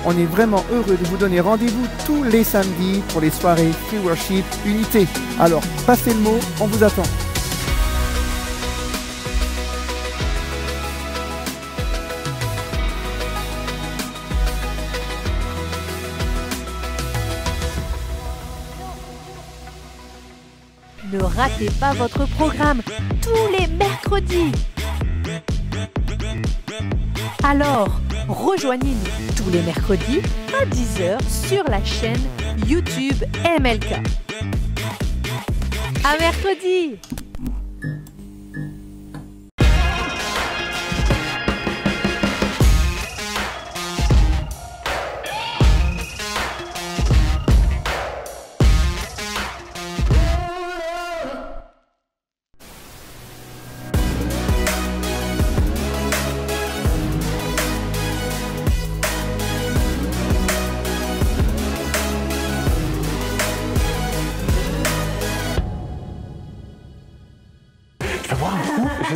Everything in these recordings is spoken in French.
On est vraiment heureux de vous donner rendez-vous tous les samedis pour les soirées Free Worship Unité. Alors, passez le mot, on vous attend. Ne ratez pas votre programme tous les mercredis. Alors, rejoignez-nous tous les mercredis à 10 h sur la chaîne YouTube MLK. À mercredi!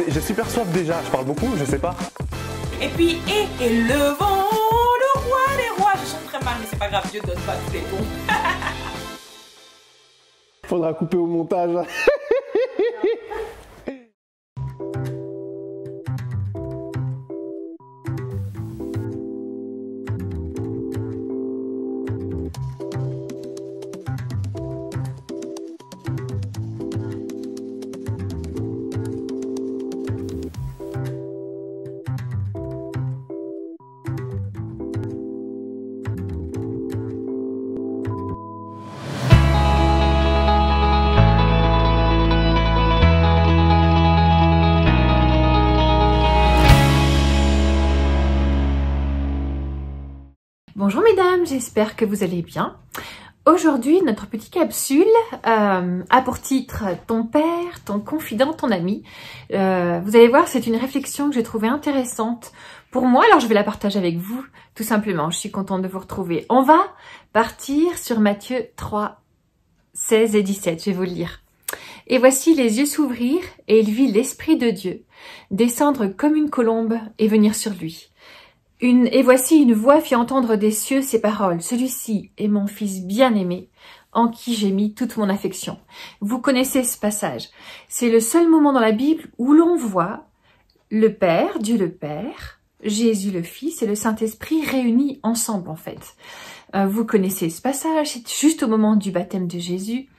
J'ai super soif déjà, je parle beaucoup, je sais pas. Et puis, et le vent, le roi des rois. Je chante très mal, mais c'est pas grave, Dieu donne pas tous les dons. Faudra couper au montage. Bonjour mesdames, j'espère que vous allez bien. Aujourd'hui, notre petite capsule a pour titre « Ton père, ton confident, ton ami ». Vous allez voir, c'est une réflexion que j'ai trouvée intéressante pour moi, alors je vais la partager avec vous, tout simplement. Je suis contente de vous retrouver. On va partir sur Matthieu 3, 16 et 17, je vais vous le lire. « Et voici les yeux s'ouvrir, et il vit l'Esprit de Dieu descendre comme une colombe et venir sur lui. Et voici une voix fit entendre des cieux ces paroles. Celui-ci est mon fils bien-aimé, en qui j'ai mis toute mon affection. » Vous connaissez ce passage. C'est le seul moment dans la Bible où l'on voit le Père, Dieu le Père, Jésus le Fils et le Saint-Esprit réunis ensemble en fait. Vous connaissez ce passage, c'est juste au moment du baptême de Jésus.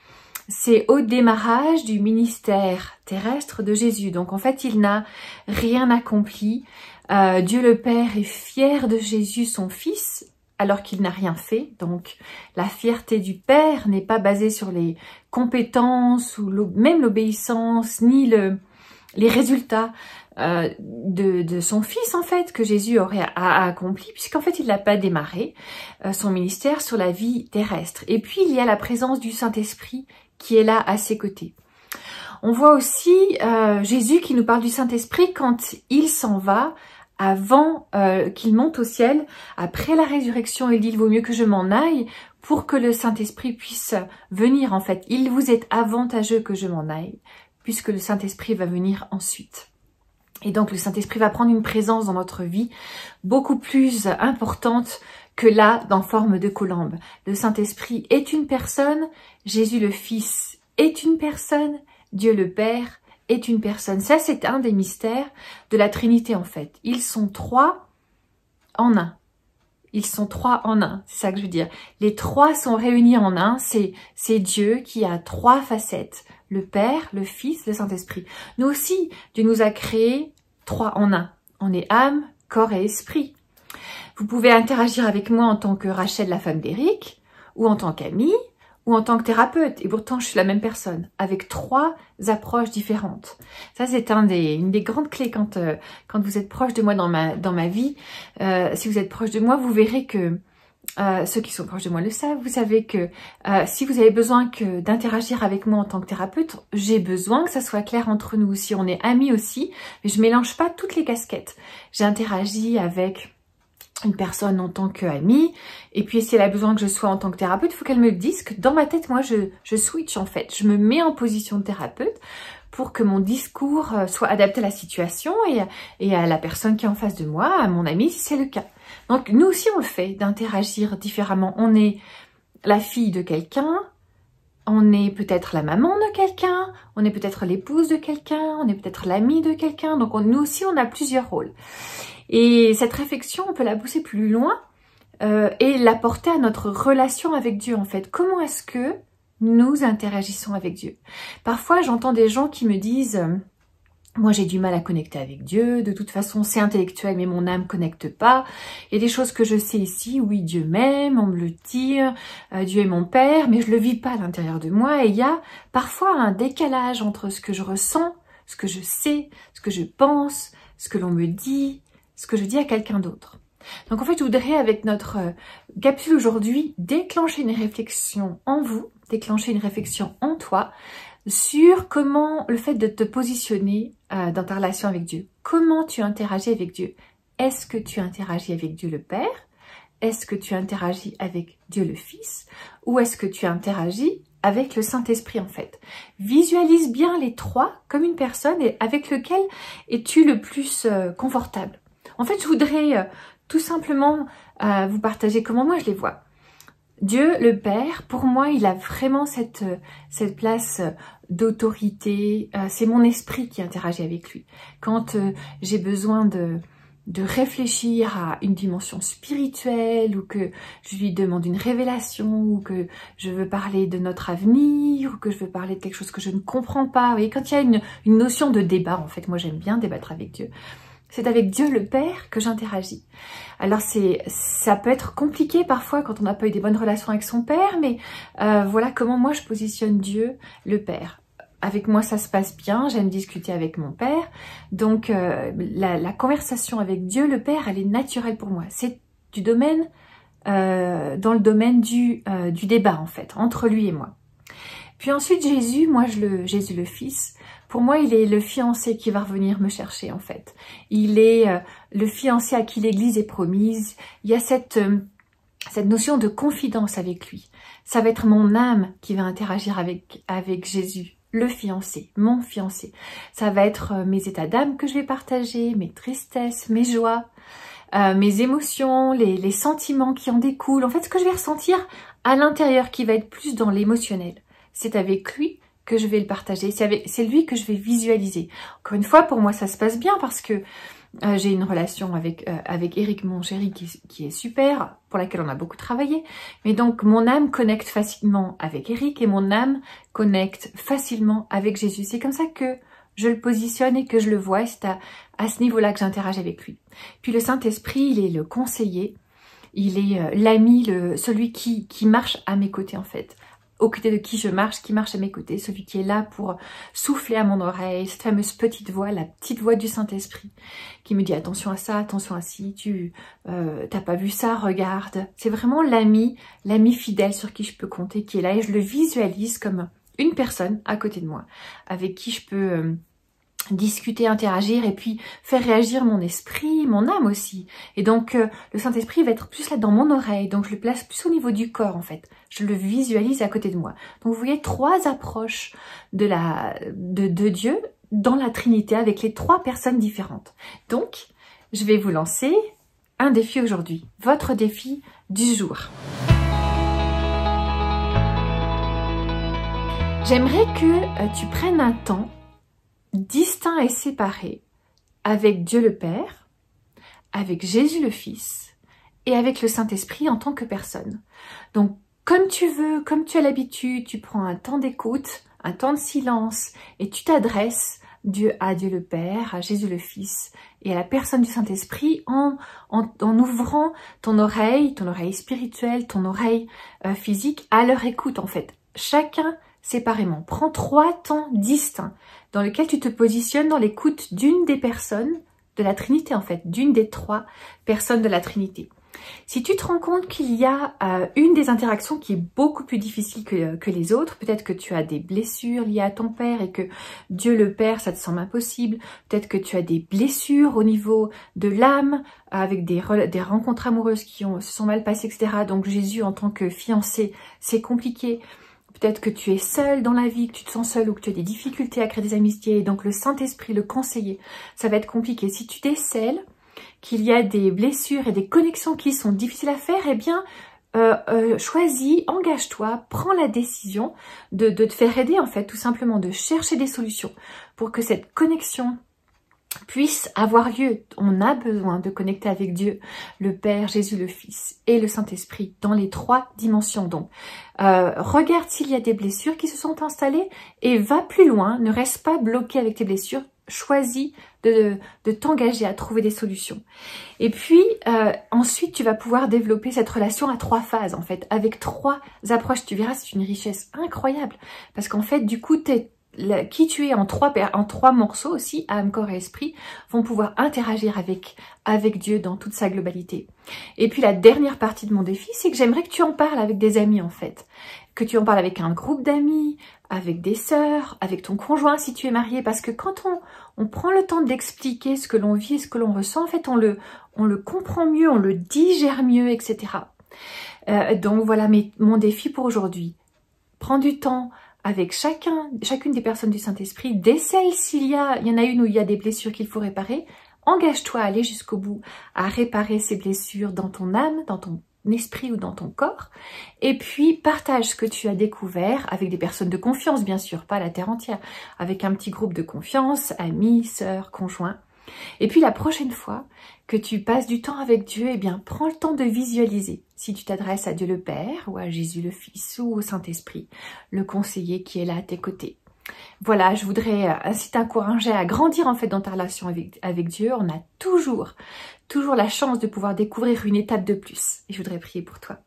C'est au démarrage du ministère terrestre de Jésus. Donc en fait, il n'a rien accompli. Dieu le Père est fier de Jésus, son Fils, alors qu'il n'a rien fait. Donc la fierté du Père n'est pas basée sur les compétences ou même l'obéissance, ni les résultats de son Fils, en fait, que Jésus aurait accompli, puisqu'en fait, il n'a pas démarré son ministère sur la vie terrestre. Et puis, il y a la présence du Saint-Esprit qui est là à ses côtés. On voit aussi Jésus qui nous parle du Saint-Esprit quand il s'en va, avant qu'il monte au ciel, après la résurrection. Il dit « Il vaut mieux que je m'en aille pour que le Saint-Esprit puisse venir. » En fait, il vous est avantageux que je m'en aille, puisque le Saint-Esprit va venir ensuite. Et donc, le Saint-Esprit va prendre une présence dans notre vie beaucoup plus importante que là, dans forme de colombe. Le Saint-Esprit est une personne, Jésus le Fils est une personne, Dieu le Père est une personne. Ça, c'est un des mystères de la Trinité, en fait. Ils sont trois en un. Ils sont trois en un, c'est ça que je veux dire. Les trois sont réunis en un, c'est Dieu qui a trois facettes. Le Père, le Fils, le Saint-Esprit. Nous aussi, Dieu nous a créés trois en un. On est âme, corps et esprit. Vous pouvez interagir avec moi en tant que Rachel, la femme d'Éric, ou en tant qu'amie, ou en tant que thérapeute. Et pourtant, je suis la même personne, avec trois approches différentes. Ça, c'est une des grandes clés quand vous êtes proche de moi dans ma vie. Si vous êtes proche de moi, vous verrez que ceux qui sont proches de moi le savent. Vous savez que si vous avez besoin d'interagir avec moi en tant que thérapeute, j'ai besoin que ça soit clair entre nous aussi. On est amis aussi, mais je mélange pas toutes les casquettes. J'interagis avec une personne en tant qu'amie, et puis si elle a besoin que je sois en tant que thérapeute, il faut qu'elle me le dise, que dans ma tête, moi, je switch en fait. Je me mets en position de thérapeute pour que mon discours soit adapté à la situation et à la personne qui est en face de moi, à mon ami si c'est le cas. Donc nous aussi on le fait, d'interagir différemment. On est la fille de quelqu'un, on est peut-être la maman de quelqu'un, on est peut-être l'épouse de quelqu'un, on est peut-être l'amie de quelqu'un. Donc nous aussi on a plusieurs rôles. Et cette réflexion, on peut la pousser plus loin et la porter à notre relation avec Dieu en fait. Comment est-ce que nous interagissons avec Dieu? Parfois j'entends des gens qui me disent... Moi, j'ai du mal à connecter avec Dieu. De toute façon, c'est intellectuel, mais mon âme connecte pas. Il y a des choses que je sais ici. Oui, Dieu m'aime, on me le dit. Dieu est mon Père, mais je le vis pas à l'intérieur de moi. Et il y a parfois un décalage entre ce que je ressens, ce que je sais, ce que je pense, ce que l'on me dit, ce que je dis à quelqu'un d'autre. Donc en fait, je voudrais, avec notre capsule aujourd'hui, déclencher une réflexion en vous, déclencher une réflexion en toi, sur comment le fait de te positionner dans ta relation avec Dieu. Comment tu interagis avec Dieu? Est-ce que tu interagis avec Dieu le Père? Est-ce que tu interagis avec Dieu le Fils? Ou est-ce que tu interagis avec le Saint-Esprit en fait? Visualise bien les trois comme une personne et avec lequel es-tu le plus confortable. En fait, je voudrais tout simplement vous partager comment moi je les vois. Dieu, le Père, pour moi, il a vraiment cette place d'autorité. C'est mon esprit qui interagit avec lui. Quand j'ai besoin de réfléchir à une dimension spirituelle ou que je lui demande une révélation ou que je veux parler de notre avenir ou que je veux parler de quelque chose que je ne comprends pas. Vous voyez, quand il y a une notion de débat, en fait, moi j'aime bien débattre avec Dieu. C'est avec Dieu le Père que j'interagis. Alors ça peut être compliqué parfois quand on n'a pas eu des bonnes relations avec son Père, mais voilà comment moi je positionne Dieu le Père. Avec moi ça se passe bien, j'aime discuter avec mon Père, donc la conversation avec Dieu le Père, elle est naturelle pour moi. C'est du domaine, dans le domaine du débat en fait, entre lui et moi. Puis ensuite Jésus, Jésus le Fils, pour moi il est le fiancé qui va revenir me chercher en fait. Il est le fiancé à qui l'Église est promise. Il y a cette notion de confidence avec lui. Ça va être mon âme qui va interagir avec Jésus, le fiancé, mon fiancé. Ça va être mes états d'âme que je vais partager, mes tristesses, mes joies, mes émotions, les sentiments qui en découlent. En fait, ce que je vais ressentir à l'intérieur qui va être plus dans l'émotionnel. C'est avec lui que je vais le partager, c'est lui que je vais visualiser. Encore une fois, pour moi, ça se passe bien parce que j'ai une relation avec Eric, mon chéri, qui est super, pour laquelle on a beaucoup travaillé. Mais donc, mon âme connecte facilement avec Eric et mon âme connecte facilement avec Jésus. C'est comme ça que je le positionne et que je le vois, et c'est à ce niveau-là que j'interagis avec lui. Puis le Saint-Esprit, il est le conseiller, il est l'ami, celui qui marche à mes côtés en fait. Aux côtés de qui marche à mes côtés, celui qui est là pour souffler à mon oreille, cette fameuse petite voix, la petite voix du Saint-Esprit, qui me dit attention à ça, attention à ci, t'as pas vu ça, regarde. C'est vraiment l'ami fidèle sur qui je peux compter, qui est là, et je le visualise comme une personne à côté de moi, avec qui je peux discuter, interagir et puis faire réagir mon esprit, mon âme aussi. Et donc le Saint-Esprit va être plus là dans mon oreille, donc je le place plus au niveau du corps en fait. Je le visualise à côté de moi. Donc vous voyez trois approches de Dieu dans la Trinité avec les trois personnes différentes. Donc je vais vous lancer un défi aujourd'hui, votre défi du jour. J'aimerais que tu prennes un temps distinct et séparé avec Dieu le Père, avec Jésus le Fils et avec le Saint-Esprit en tant que personne. Donc comme tu veux, comme tu as l'habitude, tu prends un temps d'écoute, un temps de silence et tu t'adresses à Dieu le Père, à Jésus le Fils et à la personne du Saint-Esprit en ouvrant ton oreille spirituelle, ton oreille physique à leur écoute en fait. Chacun séparément. Prends 3 temps distincts dans lesquels tu te positionnes dans l'écoute d'une des personnes de la Trinité en fait, d'une des 3 personnes de la Trinité. Si tu te rends compte qu'il y a une des interactions qui est beaucoup plus difficile que les autres, peut-être que tu as des blessures liées à ton père et que Dieu le Père, ça te semble impossible, peut-être que tu as des blessures au niveau de l'âme, avec des rencontres amoureuses qui se sont mal passées, etc. Donc Jésus en tant que fiancé, c'est compliqué. Peut-être que tu es seul dans la vie, que tu te sens seul ou que tu as des difficultés à créer des amitiés. Et donc le Saint-Esprit, le conseiller, ça va être compliqué. Si tu décèles qu'il y a des blessures et des connexions qui sont difficiles à faire, eh bien, choisis, engage-toi, prends la décision de te faire aider, en fait, tout simplement, de chercher des solutions pour que cette connexion puisse avoir lieu. On a besoin de connecter avec Dieu, le Père, Jésus, le Fils et le Saint-Esprit dans les 3 dimensions. Donc, regarde s'il y a des blessures qui se sont installées et va plus loin, ne reste pas bloqué avec tes blessures. Choisis de t'engager à trouver des solutions. Et puis, ensuite, tu vas pouvoir développer cette relation à 3 phases, en fait, avec 3 approches. Tu verras, c'est une richesse incroyable. Parce qu'en fait, du coup, qui tu es en 3 morceaux aussi, âme, corps et esprit, vont pouvoir interagir avec Dieu dans toute sa globalité. Et puis, la dernière partie de mon défi, c'est que j'aimerais que tu en parles avec des amis, en fait. Que tu en parles avec un groupe d'amis, avec des sœurs, avec ton conjoint si tu es marié, parce que quand on prend le temps d'expliquer ce que l'on vit et ce que l'on ressent, en fait, on le comprend mieux, on le digère mieux, etc. Donc voilà mon défi pour aujourd'hui. Prends du temps avec chacune des personnes du Saint-Esprit, décèle s'il y en a une où il y a des blessures qu'il faut réparer, engage-toi à aller jusqu'au bout, à réparer ces blessures dans ton âme, dans ton esprit ou dans ton corps, et puis partage ce que tu as découvert avec des personnes de confiance, bien sûr, pas la terre entière, avec un petit groupe de confiance, amis, sœurs, conjoints. Et puis la prochaine fois que tu passes du temps avec Dieu, eh bien prends le temps de visualiser. Si tu t'adresses à Dieu le Père ou à Jésus le Fils ou au Saint-Esprit, le conseiller qui est là à tes côtés. Voilà, je voudrais ainsi t'encourager à grandir en fait dans ta relation avec Dieu. On a toujours la chance de pouvoir découvrir une étape de plus. Et je voudrais prier pour toi.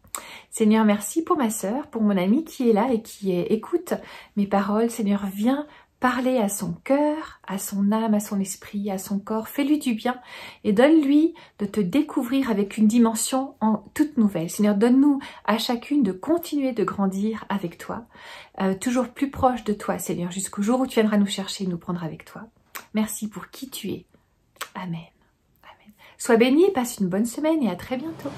Seigneur, merci pour ma sœur, pour mon amie qui est là et qui écoute mes paroles. Seigneur, viens parler à son cœur, à son âme, à son esprit, à son corps. Fais-lui du bien et donne-lui de te découvrir avec une dimension toute nouvelle. Seigneur, donne-nous à chacune de continuer de grandir avec toi, toujours plus proche de toi, Seigneur, jusqu'au jour où tu viendras nous chercher et nous prendre avec toi. Merci pour qui tu es. Amen. Amen. Sois béni, passe une bonne semaine et à très bientôt.